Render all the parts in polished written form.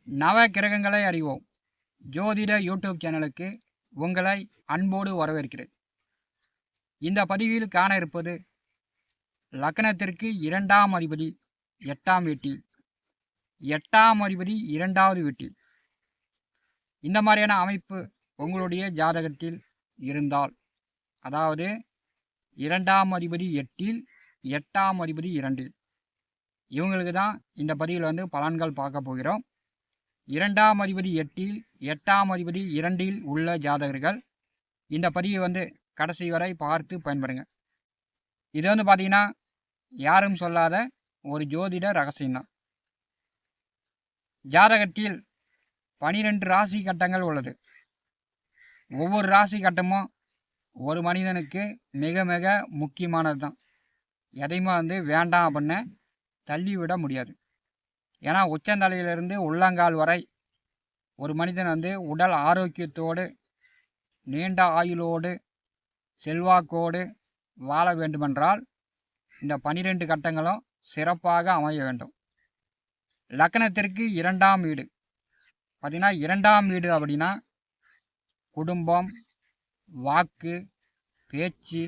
நவ கிரகங்களை அறிவோம் ஜோதிட யூடியூப் சேனலுக்கு உங்களை அன்போடு வரவேற்கிறேன். இந்த பதிவில் காண இருப்பது லக்னத்திற்கு 2ஆம் அதிபதி 8ஆம் வீட்டில், 8ஆம் அதிபதி 2வது வீட்டில். இந்த மாதிரியான அமைப்பு உங்களுடைய ஜாதகத்தில் இருந்தால், அதாவது 2ஆம் அதிபதி 8இல், 8ஆம் அதிபதி 2இல், இவங்களுக்கு தான் இந்த பதிவில் பலன்கள் பார்க்க போகிறோம். 2ஆம் அதிபதி 8இல், 8ஆம் அதிபதி 2இல் உள்ள ஜாதகர்கள் இந்த பதிவை கடைசி வரை பார்த்து பயன்படுங்க. இது பார்த்தீங்கன்னா யாரும் சொல்லாத ஒரு ஜோதிட ரகசியம்தான். ஜாதகத்தில் 12 ராசி கட்டங்கள் உள்ளது. ஒவ்வொரு ராசி கட்டமும் ஒரு மனிதனுக்கு மிக மிக முக்கியமானது தான். எதையுமே வேண்டாம் அப்படின்னு தள்ளிவிட முடியாது. ஏன்னா உச்சந்தலையிலிருந்து உள்ளங்கால் வரை ஒரு மனிதன் உடல் ஆரோக்கியத்தோடு, நீண்ட ஆயுளோடு, செல்வாக்கோடு வாழ வேண்டுமென்றால் இந்த 12 கட்டங்களும் சிறப்பாக அமைய வேண்டும். லக்னத்திற்கு 2ஆம் வீடு பார்த்தீங்கன்னா, 2ஆம் வீடு அப்படின்னா குடும்பம், வாக்கு, பேச்சு,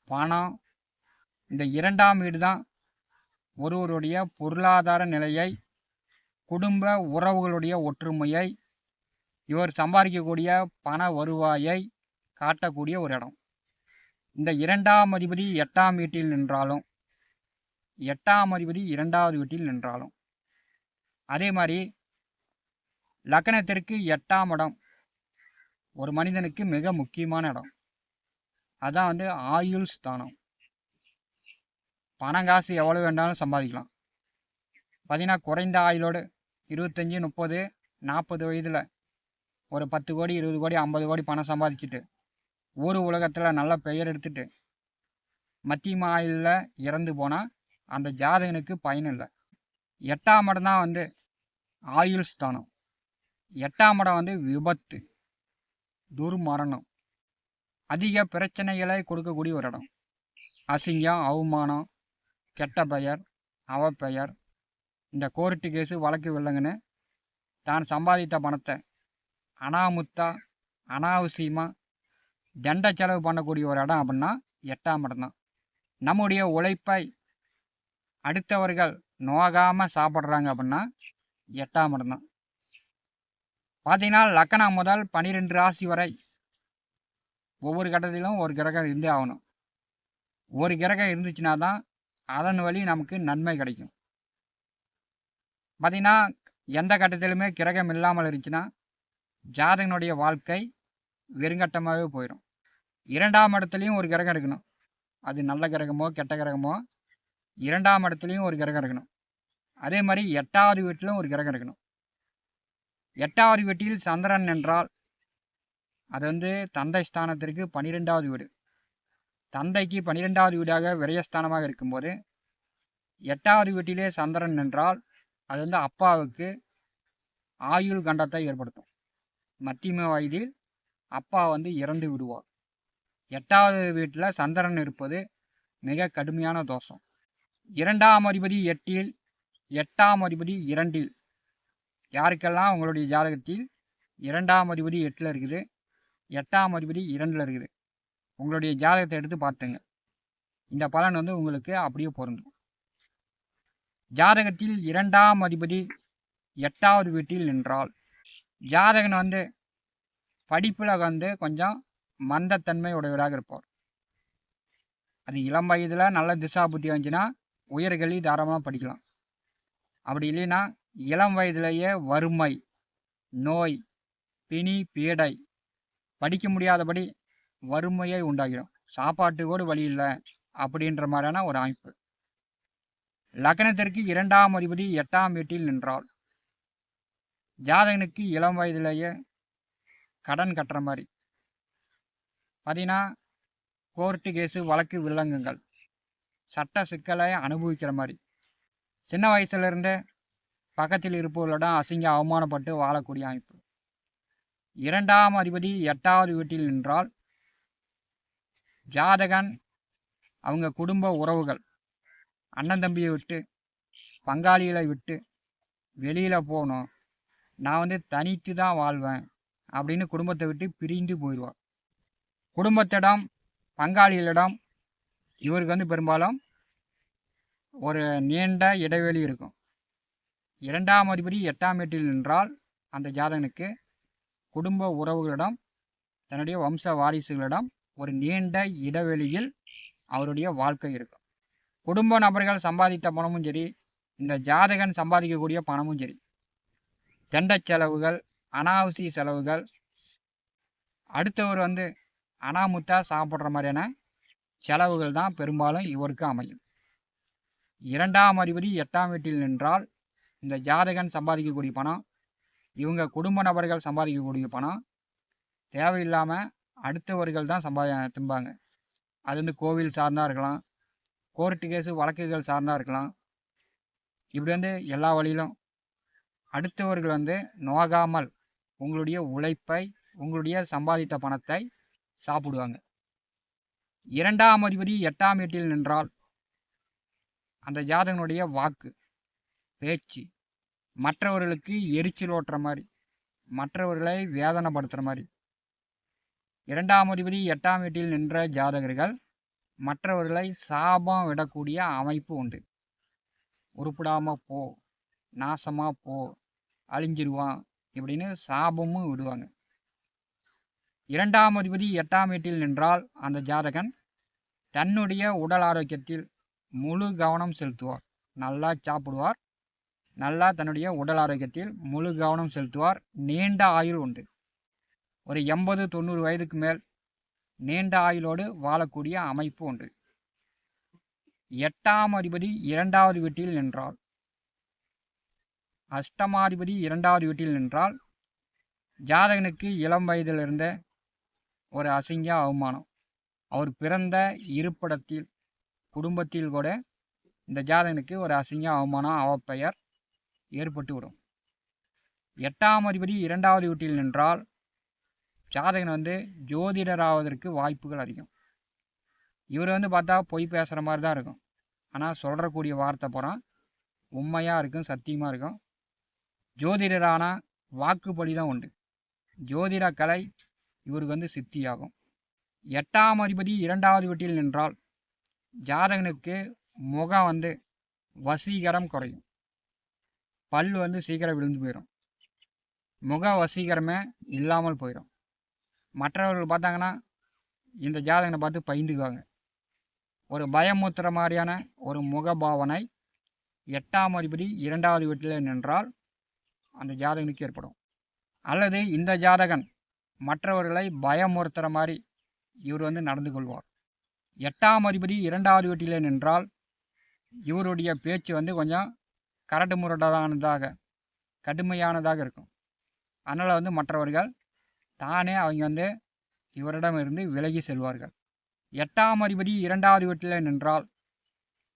பணம். இந்த 2ஆம் வீடு தான் ஒருவருடைய பொருளாதார நிலையை, குடும்ப உறவுகளுடைய ஒற்றுமையை, இவர் சம்பாதிக்கக்கூடிய பண வருவாயை காட்டக்கூடிய ஒரு இடம். இந்த 2ஆம் அதிபதி 8ஆம் வீட்டில் நின்றாலும், 8ஆம் அதிபதி 2வது வீட்டில் நின்றாலும், அதே மாதிரி லக்னத்திற்கு 8ஆம் இடம் ஒரு மனிதனுக்கு மிக முக்கியமான இடம். அதான் ஆயுள் ஸ்தானம். பணம் காசு எவ்வளோ வேண்டாலும் சம்பாதிக்கலாம். பார்த்தீங்கன்னா குறைந்த ஆயுளோடு 25, 30, 40 வயதில் ஒரு 10 கோடி, 20 கோடி, 50 கோடி பணம் சம்பாதிச்சுட்டு ஊர் உலகத்தில் நல்ல பெயர் எடுத்துட்டு மத்தியம ஆயுளில் இறந்து போனால் அந்த ஜாதகனுக்கு பயன் இல்லை. 8ஆம் இடம் தான் ஆயுள் ஸ்தானம். 8ஆம் இடம் விபத்து, துர்மரணம், அதிக பிரச்சனைகளை கொடுக்கக்கூடிய ஒரு இடம். அசிங்கம், அவமானம், கெட்ட பெயர், அவப்பெயர், இந்த கோர்ட்டு கேஸு வழக்கு வில்லங்கன்னு தான் சம்பாதித்த பணத்தை அனாமுத்தா, அனாவசியமாக தண்ட செலவு பண்ணக்கூடிய ஒரு இடம் அப்படின்னா 8ஆம் இடம் தான். நம்முடைய உழைப்பை அடுத்தவர்கள் நோகாமல் சாப்பிட்றாங்க அப்படின்னா 8ஆம் இடம் தான். பார்த்தீங்கன்னா லக்னம் முதல் 12 ராசி வரை ஒவ்வொரு கட்டத்திலும் ஒரு கிரகம் இருந்தே ஆகணும். ஒரு கிரகம் இருந்துச்சுன்னா தான் அதன் வழி நமக்கு நன்மை கிடைக்கும். பார்த்தீங்கன்னா எந்த கட்டத்திலுமே கிரகம் இல்லாமல் இருந்துச்சுன்னா ஜாதகனுடைய வாழ்க்கை வெறுங்கட்டமாகவே போயிடும். 2ஆம் இடத்துலையும் ஒரு கிரகம் இருக்கணும். அது நல்ல கிரகமோ கெட்ட கிரகமோ 2ஆம் இடத்துலையும் ஒரு கிரகம் இருக்கணும். அதே மாதிரி 8வது வீட்டிலும் ஒரு கிரகம் இருக்கணும். 8வது வீட்டில் சந்திரன் என்றால் அது தந்தை ஸ்தானத்திற்கு 12வது வீடு. தந்தைக்கு 12வது வீடாக விரயஸ்தானமாக இருக்கும்போது 8வது வீட்டிலே சந்திரன் என்றால் அது அப்பாவுக்கு ஆயுள் கண்டத்தை ஏற்படுத்தும். மத்தியம வயதில் அப்பா இறந்து விடுவார். 8வது வீட்டில் சந்திரன் இருப்பது மிக கடுமையான தோஷம். 2ஆம் அதிபதி 8இல், 8ஆம் அதிபதி 2இல். யாருக்கெல்லாம் உங்களுடைய ஜாதகத்தில் 2ஆம் அதிபதி 8இல் இருக்குது, 8ஆம் அதிபதி 2இல் இருக்குது, உங்களுடைய ஜாதகத்தை எடுத்து பார்த்துங்க. இந்த பலன் உங்களுக்கு அப்படியே பொருந்தும். ஜாதகத்தில் 2ஆம் அதிபதி 8வது வீட்டில் நின்றால் ஜாதகன் படிப்பில் கொஞ்சம் மந்தத்தன்மை உடையவராக இருப்பார். அது இளம் வயதில் நல்ல திசா புத்தி வந்துச்சுன்னா உயர்கல்வி தாராளமாக படிக்கலாம். அப்படி இல்லைன்னா இளம் வயதிலேயே வறுமை, நோய், பிணி, பீடை, படிக்க முடியாதபடி வறுமையை உண்டாகிடும். சாப்பாட்டுக்கோடு வழி இல்லை அப்படின்ற மாதிரியான ஒரு அமைப்பு. லக்னத்திற்கு 2ஆம் அதிபதி 8ஆம் வீட்டில் நின்றால் ஜாதகனுக்கு இளம் வயதிலேயே கடன் கட்டுற மாதிரி, பார்த்தீங்கன்னா கோர்ட்டு கேஸு வழக்கு வில்லங்கங்கள், சட்ட சிக்கலை அனுபவிக்கிற மாதிரி, சின்ன வயசுலேருந்தே பக்கத்தில் இருப்பவர்களிடம் அசிங்க அவமானப்பட்டு வாழக்கூடிய அமைப்பு. 2ஆம் அதிபதி 8வது வீட்டில் நின்றால் ஜாதகன் அவங்க குடும்ப உறவுகள், அண்ணன் தம்பியை விட்டு, பங்காளிகளை விட்டு வெளியில் போகணும், நான் வந்து தனித்து தான் வாழ்வேன் அப்படின்னு குடும்பத்தை விட்டு பிரிந்து போயிடுவார். குடும்பத்திடம், பங்காளிகளிடம் இவருக்கு வந்து பெரும்பாலும் ஒரு நீண்ட இடைவெளி இருக்கும். 2ஆம் அதிபதி 8ஆம் வீட்டில் நின்றால் அந்த ஜாதகனுக்கு குடும்ப உறவுகளிடம், தன்னுடைய வம்ச வாரிசுகளிடம் ஒரு நீண்ட இடைவெளியில் அவருடைய வாழ்க்கை இருக்கும். குடும்ப நபர்கள் சம்பாதித்த பணமும் சரி, இந்த ஜாதகன் சம்பாதிக்கக்கூடிய பணமும் சரி, தண்ட செலவுகள், அனாவசிய செலவுகள், அடுத்தவர் வந்து அனாமுத்தா சாப்பிட்ற மாதிரியான செலவுகள் தான் பெரும்பாலும் இவருக்கு அமையும். 2ஆம் அதிபதி 8ஆம் வீட்டில் நின்றால் இந்த ஜாதகன் சம்பாதிக்கக்கூடிய பணம், இவங்க குடும்ப நபர்கள் சம்பாதிக்கக்கூடிய பணம் தேவையில்லாமல் அடுத்தவர்கள் தான் திம்பாங்க. அது வந்து கோவில் சார்ந்தா இருக்கலாம், கோர்ட்டு கேஸு வழக்குகள் சார்ந்தா இருக்கலாம். இப்படி வந்து எல்லா வழியிலும் அடுத்தவர்கள் வந்து நோகாமல் உங்களுடைய உழைப்பை, உங்களுடைய சம்பாதித்த பணத்தை சாப்பிடுவாங்க. 2ஆம் அதிபதி 8ஆம் வீட்டில் நின்றால் அந்த ஜாதகனுடைய வாக்கு, பேச்சு மற்றவர்களுக்கு எரிச்சல் ஓட்டுற மாதிரி, மற்றவர்களை வேதனைப்படுத்துகிற மாதிரி. 2ஆம் அதிபதி 8ஆம் வீட்டில் நின்ற ஜாதகர்கள் மற்றவர்களை சாபம் விடக்கூடிய அமைப்பு உண்டு. உருப்படாமல் போ, நாசமாக போ, அழிஞ்சிருவான் இப்படின்னு சாபமும் விடுவாங்க. 2ஆம் அதிபதி 8ஆம் வீட்டில் நின்றால் அந்த ஜாதகன் தன்னுடைய உடல் ஆரோக்கியத்தில் முழு கவனம் செலுத்துவார். நல்லா சாப்பிடுவார், நல்லா தன்னுடைய உடல் ஆரோக்கியத்தில் முழு கவனம் செலுத்துவார். நீண்ட ஆயுள் உண்டு. ஒரு 80-90 வயதுக்கு மேல் நீண்ட ஆயுளோடு வாழக்கூடிய அமைப்பு உண்டு. 8ஆம் அதிபதி 2ஆவது வீட்டில் நின்றால், அஷ்டமாதிபதி 2ஆவது வீட்டில் நின்றால் ஜாதகனுக்கு இளம் வயதிலிருந்த ஒரு அசிங்க அவமானம், அவர் பிறந்த இருப்பிடத்தில், குடும்பத்தில் கூட இந்த ஜாதகனுக்கு ஒரு அசிங்க அவமானம், அவப்பெயர் ஏற்பட்டு விடும். 8ஆம் அதிபதி 2ஆவது வீட்டில் நின்றால் ஜாதகன் வந்து ஜோதிடராவதற்கு வாய்ப்புகள் அதிகம். இவர் வந்து பார்த்தா பொய் பேசுகிற மாதிரி தான் இருக்கும், ஆனால் சொல்கிறக்கூடிய வார்த்தை போகிறான் உண்மையாக இருக்கும், சத்தியமாக இருக்கும். ஜோதிடரான வாக்குப்படி தான் உண்டு. ஜோதிட கலை இவருக்கு வந்து சித்தியாகும். 8ஆம் அதிபதி 2ஆவது வீட்டில் நின்றால் ஜாதகனுக்கு முகம் வந்து வசீகரம் குறையும், பல் வந்து சீக்கிரம் விழுந்து போயிடும், முக வசீகரமே இல்லாமல் போயிடும். மற்றவர்கள் பார்த்தாங்கன்னா இந்த ஜாதகனை பார்த்து பயந்துக்குவாங்க. ஒரு பயமுத்துற மாதிரியான ஒரு முகபாவனை 8ஆம் அதிபதி 2ஆவது வீட்டில் நின்றால் அந்த ஜாதகனுக்கு ஏற்படும். அல்லது இந்த ஜாதகன் மற்றவர்களை பயமுறுத்துகிற மாதிரி இவர் வந்து நடந்து கொள்வார். 8ஆம் அதிபதி 2ஆவது வீட்டில் நின்றால் இவருடைய பேச்சு வந்து கொஞ்சம் கரடு முரடானதாக, கடுமையானதாக இருக்கும். அதனால் வந்து மற்றவர்கள் தானே அவங்க வந்து இவரிடமிருந்து விலகி செல்வார்கள். 8ஆம் அதிபதி 2ஆவது வீட்டில் நின்றால்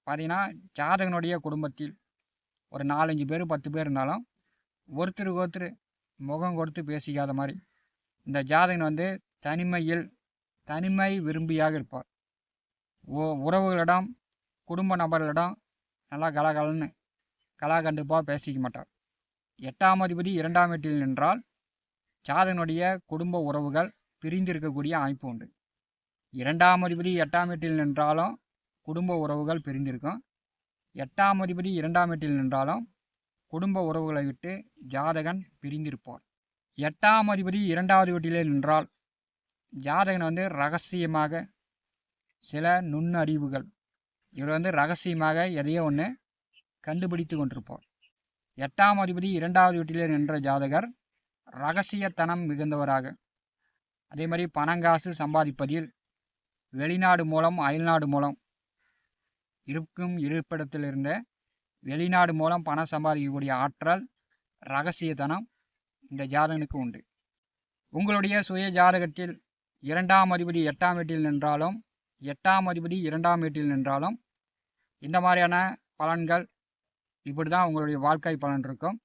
பார்த்தீங்கன்னா ஜாதகனுடைய குடும்பத்தில் ஒரு 4-5 பேர் 10 பேர் இருந்தாலும் ஒருத்தருக்கு ஒருத்தர் முகம் கொடுத்து பேசிக்காத மாதிரி இந்த ஜாதகன் வந்து தனிமை விரும்பியாக இருப்பார். உறவுகளிடம், குடும்ப நபர்களிடம் நல்லா கலாகண்டுப்பாக பேசிக்க மாட்டார். 8ஆம் அதிபதி 2ஆம் வீட்டில் நின்றால் ஜாதகனுடைய குடும்ப உறவுகள் பிரிந்திருக்கக்கூடிய அமைப்பு உண்டு. 2ஆம் அதிபதி 8ஆம் வீட்டில் நின்றாலும் குடும்ப உறவுகள் பிரிந்திருக்கும். 8ஆம் அதிபதி 2ஆம் வீட்டில் நின்றாலும் குடும்ப உறவுகளை விட்டு ஜாதகன் பிரிந்திருப்பார். 8ஆம் அதிபதி 2ஆவது வீட்டிலே நின்றால் ஜாதகன் வந்து ரகசியமாக சில நுண்ணறிவுகள், இவர் வந்து ரகசியமாக எதையோ ஒன்று கண்டுபிடித்து கொண்டிருப்பார். 8ஆம் அதிபதி 2ஆவது வீட்டிலே நின்ற ஜாதகர் ரகசியத்தனம் மிகுந்தவராக, அதே மாதிரி பணங்காசு சம்பாதிப்பதில் வெளிநாடு மூலம் அயல்நாடு மூலம் இருக்கும் இருப்பிடத்திலிருந்த வெளிநாடு மூலம் பணம் சம்பாதிக்கக்கூடிய ஆற்றல், ரகசியத்தனம் இந்த ஜாதகனுக்கு உண்டு. உங்களுடைய சுய ஜாதகத்தில் 2ஆம் அதிபதி 8ஆம் வீட்டில் நின்றாலும் 8ஆம் அதிபதி 2ஆம் வீட்டில் நின்றாலும் இந்த மாதிரியான பலன்கள் இப்படி தான் உங்களுடைய வாழ்க்கை பலன் இருக்கும்.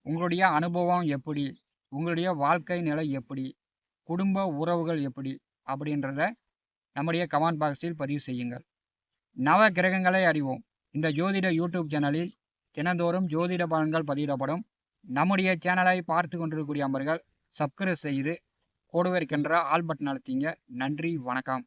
உங்களுடைய அனுபவம் எப்படி, உங்களுடைய வாழ்க்கை நிலை எப்படி, குடும்ப உறவுகள் எப்படி அப்படின்றத நம்முடைய கமெண்ட் பாக்ஸில் பதிவு செய்யுங்கள். நவ கிரகங்களை அறிவோம் இந்த ஜோதிட யூடியூப் சேனலில் தினந்தோறும் ஜோதிட பலன்கள் பதிவிடப்படும். நம்முடைய சேனலை பார்த்து கொண்டிருக்கக்கூடிய அன்பர்கள் சப்ஸ்கிரைப் செய்து கூடவே இருக்கின்ற ஆல் பட்டன் அழுத்திங்க. நன்றி, வணக்கம்.